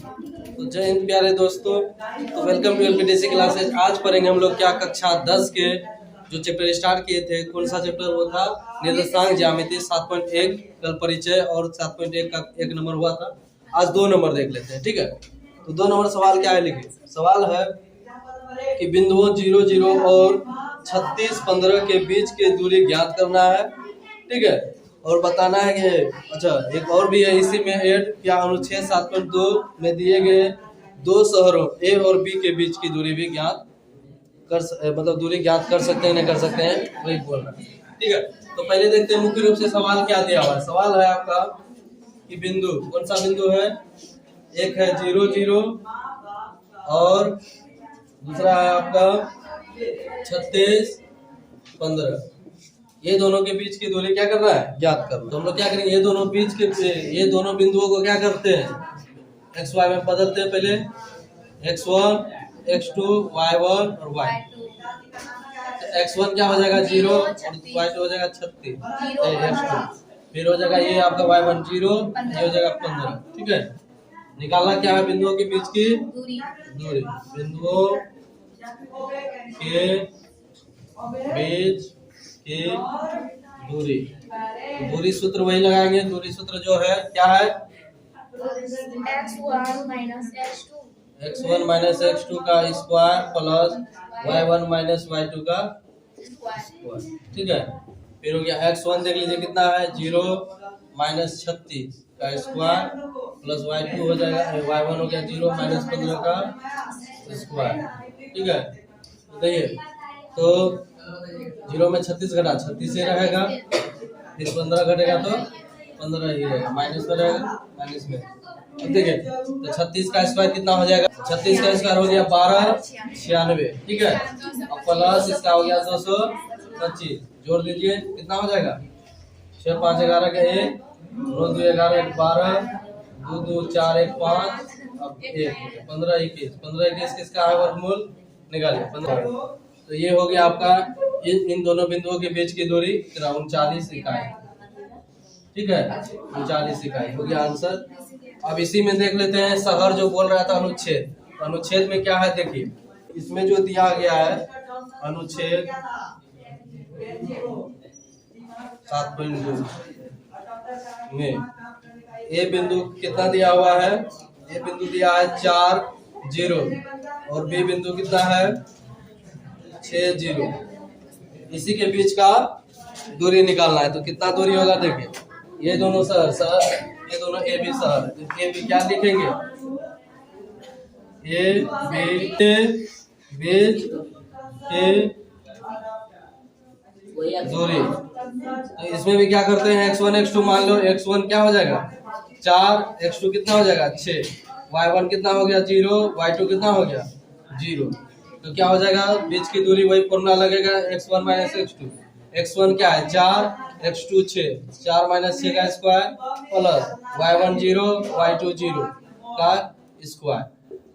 तो जय हिंद प्यारे दोस्तों, तो वेलकम टू एलपीटीसी क्लासेज। आज पढ़ेंगे हम लोग क्या कक्षा 10 के जो चैप्टर स्टार्ट किए थे। कौन सा चैप्टर वो था? निर्देशांक ज्यामिति 7.1 कल परिचय और 7.1 का 1 नंबर हुआ था। आज 2 नंबर देख लेते हैं, ठीक है। तो 2 नंबर सवाल क्या है, लिखिए। सवाल है कि बिंदुओं 0, 0 और 36, 15 के बीच की दूरी ज्ञात करना है, ठीक है। और बताना है कि अच्छा एक और भी है इसी में ऐड, क्या अनुच्छेद 7.2 में दिए गए दो शहरों ए और बी के बीच की दूरी भी ज्ञात मतलब दूरी ज्ञात कर सकते हैं, नहीं कर सकते हैं, वही बोल रहा है, ठीक है। तो पहले देखते हैं मुख्य रूप से सवाल क्या दिया हुआ है। सवाल है आपका कि बिंदु, कौन सा बिंदु है? एक है 0, 0 और दूसरा है आपका 36, 15। ये दोनों के बीच की दूरी क्या करना है? ज्ञात करना। तो हम लोग क्या करेंगे, ये दोनों बिंदुओं को क्या करते हैं, एक्स वाई में बदलते हैं। पहले x1, x2, y1 और y2। तो x1 क्या हो जाएगा 0 और y2 हो जाएगा 36, x2। फिर हो जाएगा ये आपका y1 0, ये हो जाएगा 15, ठीक है। निकालना क्या है बिंदुओं के बीच की दूरी। बिंदुओं के बीच की दूरी। दूरी सूत्र वही लगाएंगे। दूरी सूत्र जो है क्या है? x1 माइनस x2 का square plus y1 minus y2 का स्क्वायर, ठीक है। फिर हो गया x1 देख लीजिए कितना है, 0 माइनस 36 का स्क्वायर प्लस y2 हो जाएगा, y1 हो गया 0 माइनस 15 का स्क्वायर, ठीक है। बताइए, तो 0 में 36 घटा 36 ही रहेगा, फिर 15 घटेगा तो 15 ही रहेगा, माइनस में रहेगा, माइनस में, ठीक है। तो 36 का स्क्वायर कितना हो जाएगा? 36 का स्क्वायर हो गया 1296, ठीक है। और प्लस इसका हो गया 225, जोड़ दीजिए कितना हो जाएगा? 6 5 11 का 1, 9 2 11 12, 2 2 4 1 5, अब 1 15 21, 15 21 किसका है वर्गमूल? निकालिए 15। तो ये हो गया आपका इन दोनों बिंदुओं के बीच की दूरी 39 इकाई, ठीक है। 39 इकाई हो गया आंसर। अब इसी में देख लेते हैं शहर जो बोल रहा था अनुच्छेद। तो अनुच्छेद में क्या है देखिए, इसमें जो दिया गया है अनुच्छेद 7.2 में ए बिंदु कितना दिया हुआ है? ए बिंदु दिया है 4, 0 और बी बिंदु कितना है 6, 0। इसी के बीच का दूरी निकालना है। तो कितना दूरी होगा देखिए, ये दोनों शहर ये दोनों ए बी शहर, तो ए बी क्या लिखेंगे? ए बी के बीच की दूरी। तो इसमें भी क्या करते हैं, x1 x2 मान लो, x1 क्या हो जाएगा 4, x2 कितना हो जाएगा 6, y1 कितना हो गया 0, y2 कितना हो गया 0। तो क्या हो जाएगा, बीच की दूरी वही फॉर्मूला लगेगा, x1 माइनस x2। x1 क्या है 4, x2 6, 4 माइनस 6 का स्क्वायर प्लस y1 0, y2 0 का स्क्वायर।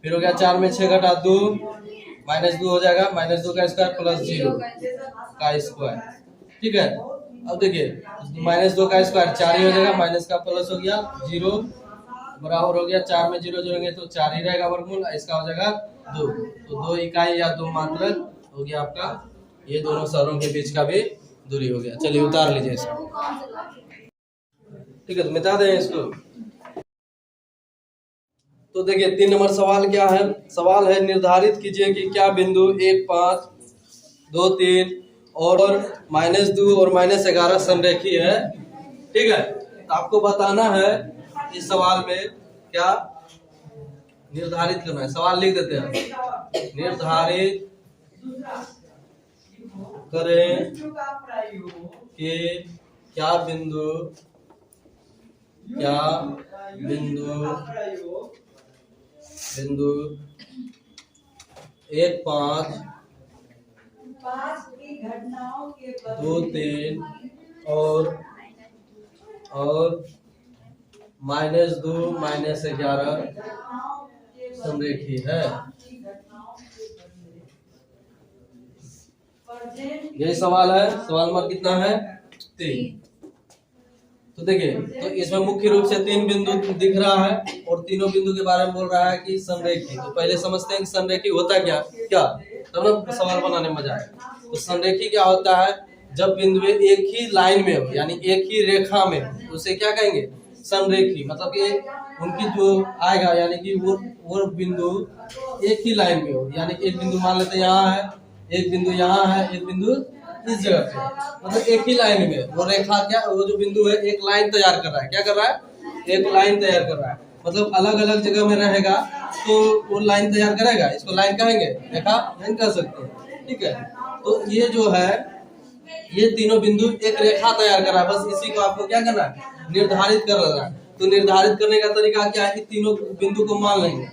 फिर हो गया 4 में 6 घटा 2, माइनस 2 हो जाएगा, माइनस 2 का स्क्वायर प्लस 0 का स्क्वायर, ठीक है। अब देखिए माइनस 2 का स्क्वायर 4 ही हो जाएगा, माइनस का प्लस हो गया 0 बराबर हो गया 4 में 0 जोड़ेंगे तो 4 ही रहेगा वर्गमूल, इसका हो जाएगा 2। तो 2 इकाई या 2 मात्रक हो गया आपका ये दोनों शहरों के बीच का भी दूरी हो गया। चलिए उतार लीजिए इसको, ठीक है। तो मिटा दें इसको। तो देखिए 3 नंबर सवाल क्या है? सवाल है निर्धारित कीजिए कि क्या बिंदु 1 5 2 3 और -2 और -11 संरेखीय है, ठीक है। तो आपको बताना है इस सवाल में क्या निर्धारित करना है। सवाल लिख देते हैं, निर्धारित करें कि क्या बिंदु 1 5 2 3 और -2 -11 संरेखी है। यही सवाल है। सवाल नंबर कितना है? 3। तो देखिए, तो इसमें मुख्य रूप से 3 बिंदु दिख रहा है और तीनों बिंदु के बारे में बोल रहा है कि संरेखी। तो पहले समझते हैं कि संरेखी होता क्या क्या, तब ना सवाल बनाने में मजा आएगा। तो संरेखी क्या होता है, जब बिंदु एक ही लाइन में हो, यानी एक ही रेखा में हो, उसे क्या कहेंगे, संरेखी। मतलब कि उनकी जो आएगा, यानी कि वो बिंदु एक ही लाइन में हो, यानी एक बिंदु मान लेते हैं यहाँ है, एक बिंदु यहाँ है, एक बिंदु इस जगह पे, मतलब एक ही लाइन में वो रेखा, क्या वो जो बिंदु है एक लाइन तैयार कर रहा है। क्या कर रहा है, एक लाइन तैयार कर रहा है। मतलब अलग अलग जगह में रहेगा तो वो लाइन तैयार करेगा, इसको लाइन कहेंगे, रेखा लाइन कह सकते हैं, ठीक है। तो ये जो है, ये तीनों बिंदु एक रेखा तैयार कर रहा है, बस इसी को आपको क्या करना है, निर्धारित कर लेना है। तो निर्धारित करने का तरीका क्या है कि तीनों बिंदु को मान लेंगे,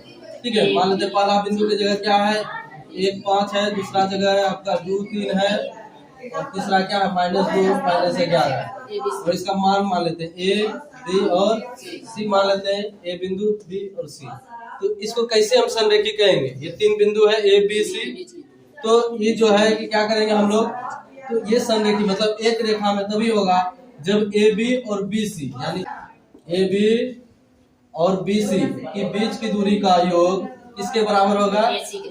ठीक है। मान लेते पहला बिंदु की जगह क्या है, 1 5 है, दूसरा जगह है आपका 2 3 है, और तीसरा क्या है, -2 -11 है। और इसका मान लेते हैं A B और C मान लेते हैं, A बिंदु B और C। तो इसको कैसे हम संरेखी कहेंगे, ये 3 बिंदु है A B C। तो ये जो है कि क्या करेंगे हम लोग, तो ये संरेखी मतलब एक रेखा में तभी होगा जब A B और B C, यानी A B और B C के बीच की दूरी का योग किसके बराबर होगा,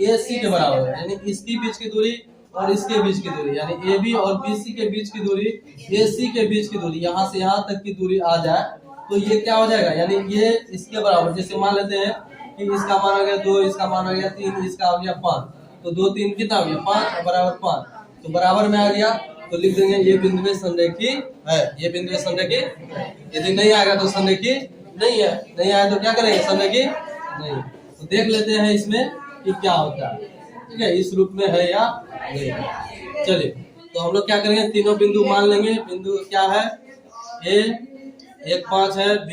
AC के बराबर, यानी इसकी बीच की दूरी और इसके बीच की दूरी, यानी AB और BC के बीच की दूरी, AC के बीच की दूरी, यहाँ से यहाँ तक की दूरी आ जाए तो ये क्या हो जाएगा, यानी ये इसके बराबर। जैसे मान लेते हैं कि इसका मान हो गया 2, इसका मान हो गया 3, इसका हो गया 5, तो 2 3 कितना हो गया 5 बराबर 5, तो बराबर में आ गया। तो लिख देंगे ये बिंदु में संरेखी है, ये बिंदु में संरेखी। यदि नहीं आएगा तो संरेखी नहीं है, नहीं आया तो क्या करेंगे, संरेखी नहीं। तो देख लेते हैं इसमें कि क्या होता है, ठीक है, इस रूप में है या नहीं। चलिए, तो हम लोग क्या करेंगे, तीनों बिंदु मान लेंगे। बिंदु क्या है, A 1 5 है, B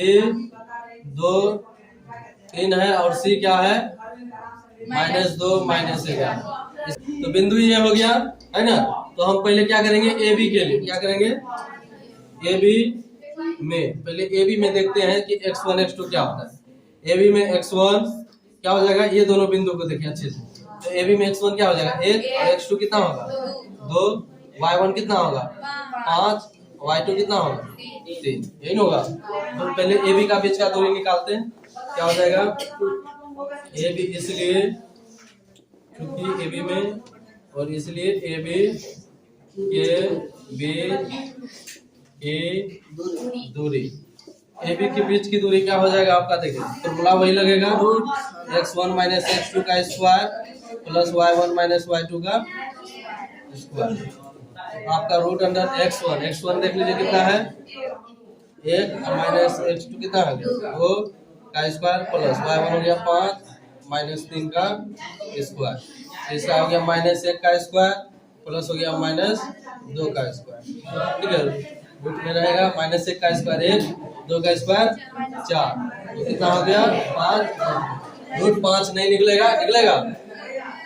2 3 है, और C क्या है, -2 -11। तो बिंदु ये हो गया है ना। तो हम पहले क्या करेंगे, AB के लिए क्या करेंगे, AB में पहले AB में देखते हैं कि x1 x2 क्या होता है। AB में x1 क्या हो जाएगा, ये दोनों बिंदु को देखिए अच्छे से। तो AB में x1 क्या हो जाएगा 1, और x2 कितना होगा 2, y1 कितना होगा 5, y2 कितना होगा 3, यही होगा। तो पहले AB का बीच का दूरी निकालते हैं, क्या हो जाएगा, AB इसलिए क्योंकि AB में, और इसलिए AB के बीच की दूरी, AB के बीच की दूरी क्या हो जाएगा आपका, देखिए फॉर्मूला वही लगेगा, x1 - x2 का स्क्वायर प्लस y1 - y2 का स्क्वायर। आपका रूट अंडर x1 देख लीजिए कितना है 1, और -x2 कितना है 2 का स्क्वायर, प्लस y1 हो गया 5 -3 का स्क्वायर, इसका हो गया -1 का स्क्वायर, प्लस हो गया -2 का स्क्वायर, ठीक है। रूट में रहेगा -1 का स्क्वायर 1, 2 का स्क्वायर 4, तो कितना हो गया 5। रूट 5 नहीं निकलेगा, निकलेगा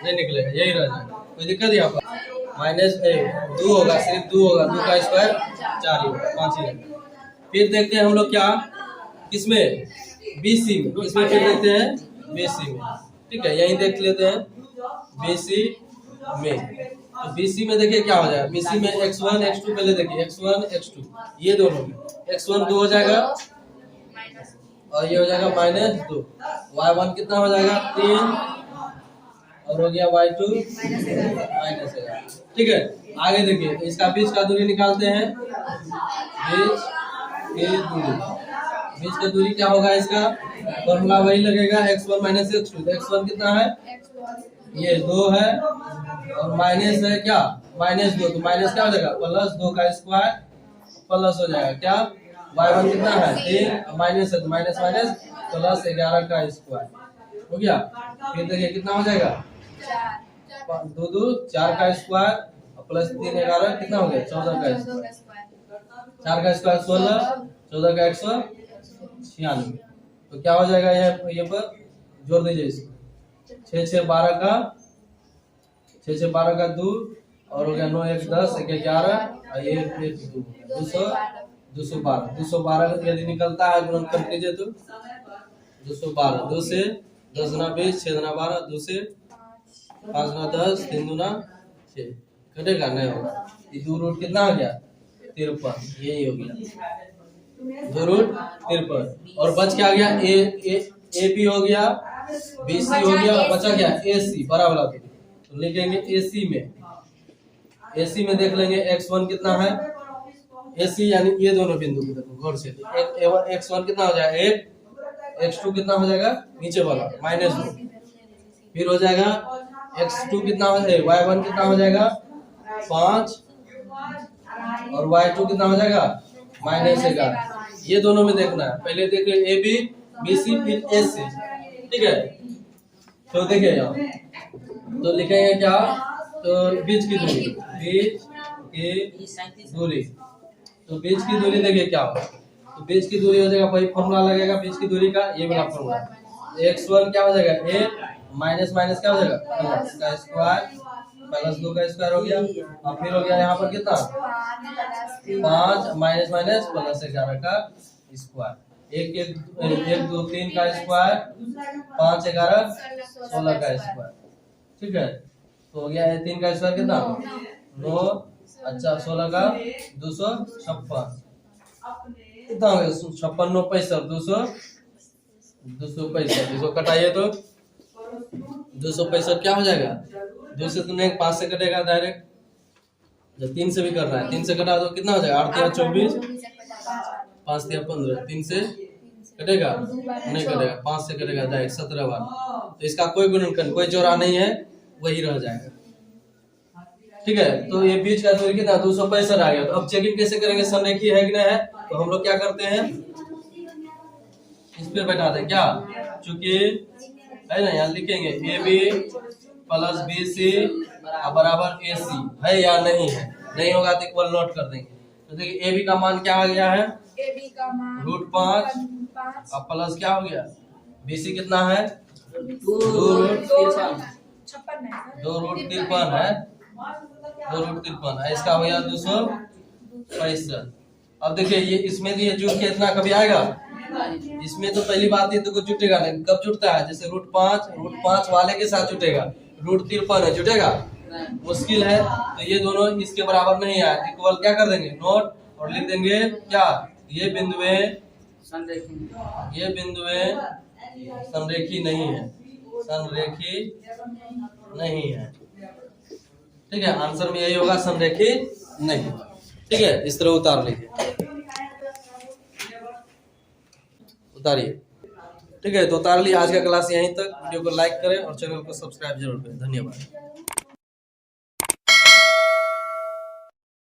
नहीं निकलेगा, यही रह जाएगा, कोई दिक्कत यहाँ पर। -2 होगा, सिर्फ 2 होगा, 2 का स्क्वायर 4 ही होगा, 5 ही होगा। फिर देखते हैं हम लोग क्या, किसमें, BC में। इसमें फिर देखते हैं BC में, ठीक है, यही देख लेते हैं BC में। तो BC में देखिए क्या हो जाएगा, BC में x1 x2, पहले देखिए x1 x2, ये दोनों में x1 2 हो जाएगा, और ये हो जाएगा -2, y1 कितना हो जाएगा 3, और हो गया y2 -11, ठीक है। आगे देखिए, तो इसका बीच का दूरी निकालते हैं, बीच का दूरी क्या होगा, इसका फॉर्मूला वही लगेगा, x1 - x2। तो x1 कितना है, ये 2 है, और माइनस है क्या -2, तो माइनस क्या हो जाएगा +2 का स्क्वायर, प्लस हो जाएगा क्या, y1 कितना है 3, माइनस है तो माइनस प्लस 11 का स्क्वायर हो गया। फिर देखिए कितना हो जाएगा 2 2 4 का स्क्वायर, प्लस 3 11 कितना हो गया 14 का स्क्वायर, 4 का स्क्वायर 16, 14 का 196। तो क्या हो जाएगा, ये पर जोड़ दीजिए इसको, 6 6 12 का 6 6 12 का 2, और हो गया 9 1 10 1 11, और ये 212 यदि निकलता है गुणन कर लीजिए तो 212, 2 से 10 गुना 20, 6 गुना 12, 2 से 5 गुना 10, 3 गुना 6, कटेगा नहीं होगा। ये 2 रूट कितना हो गया 53, यही हो गया। 2√53 और बच क्या गया ए बी हो गया, बी सी हो गया, बचा गया ए सी बड़ा वाला दूरी। तो लिखेंगे ए सी में देख लेंगे x1 कितना है, ए सी यानी ये दोनों बिंदु को देखो गौर से, x1 कितना हो जाएगा 1, x2 कितना हो जाएगा नीचे वाला -2, फिर हो जाएगा x2 कितना हो जाएगा, y1 कितना हो जाएगा 5 और y2 कितना हो जाएगा -11। ये दोनों में देखना है, पहले देखिए ए बी, बी सी, फिर ए सी, ठीक है। तो देखिए यहाँ तो लिखेंगे क्या, तो बीच की दूरी, तो बीच की दूरी देखिए क्या होगा, तो बीच की दूरी हो जाएगा, वही फॉर्मूला लगेगा बीच की दूरी का, ये वाला फॉर्मूला। x1 क्या हो जाएगा ए माइनस माइनस क्या हो जाएगा प्लस का स्क्वायर, प्लस 2 का स्क्वायर हो गया, और फिर हो गया यहाँ पर कितना 5 माइनस माइनस प्लस 11 का स्क्वायर, 1 2 3 का स्क्वायर, 5 11 16 का स्क्वायर, ठीक है। तो हो गया 3 का स्क्वायर कितना 9, अच्छा 16 का 256 कितना हो गया 56 9 65 265 इसको कटाइए तो 265 क्या हो जाएगा, 2 से तो नहीं 5 से कटेगा डायरेक्ट, जब 3 से भी कर रहा है 3 से कटा तो कितना हो जाएगा 8 3 24 5 3 15, 3 से कटेगा नहीं कटेगा, 5 से कटेगा डायरेक्ट 17 बार। तो इसका कोई गुणनखंड कोई जोड़ा नहीं है, वही रह जाएगा, ठीक है। तो ये बीच का दूरी कितना 265 आ गया। तो अब चेकिंग कैसे करेंगे समरेखी है कि नहीं है, तो हम लोग क्या करते हैं इस पे बैठा दें क्या, चूंकि है ना यहाँ लिखेंगे A B plus B C बराबर ए सी है या नहीं है, नहीं होगा तो इक्वल नोट कर देंगे। तो देखिए ए बी का मान क्या आ गया है √5 अब प्लस क्या हो गया बी सी कितना है 2√53 है, 2√53 है, इसका हो गया 265। अब देखिए ये इसमें भी जुड़ के इतना कभी आएगा, इसमें तो पहली बात ये तो कुछ जुटेगा नहीं, कब जुटता है जैसे √5 वाले के साथ जुटेगा, √53 है जुटेगा मुश्किल है। तो ये दोनों इसके बराबर नहीं है, इक्वल क्या कर देंगे नोट और लिख देंगे क्या, ये बिंदुएं संरेखी नहीं है, ठीक है। आंसर में यही होगा संरेखी नहीं, ठीक है। इस तरह उतार लीजिए, उतारिए, ठीक है। तो उतार लिया। आज का क्लास यहीं तक, वीडियो को लाइक करें और चैनल को सब्सक्राइब जरूर करें। धन्यवाद।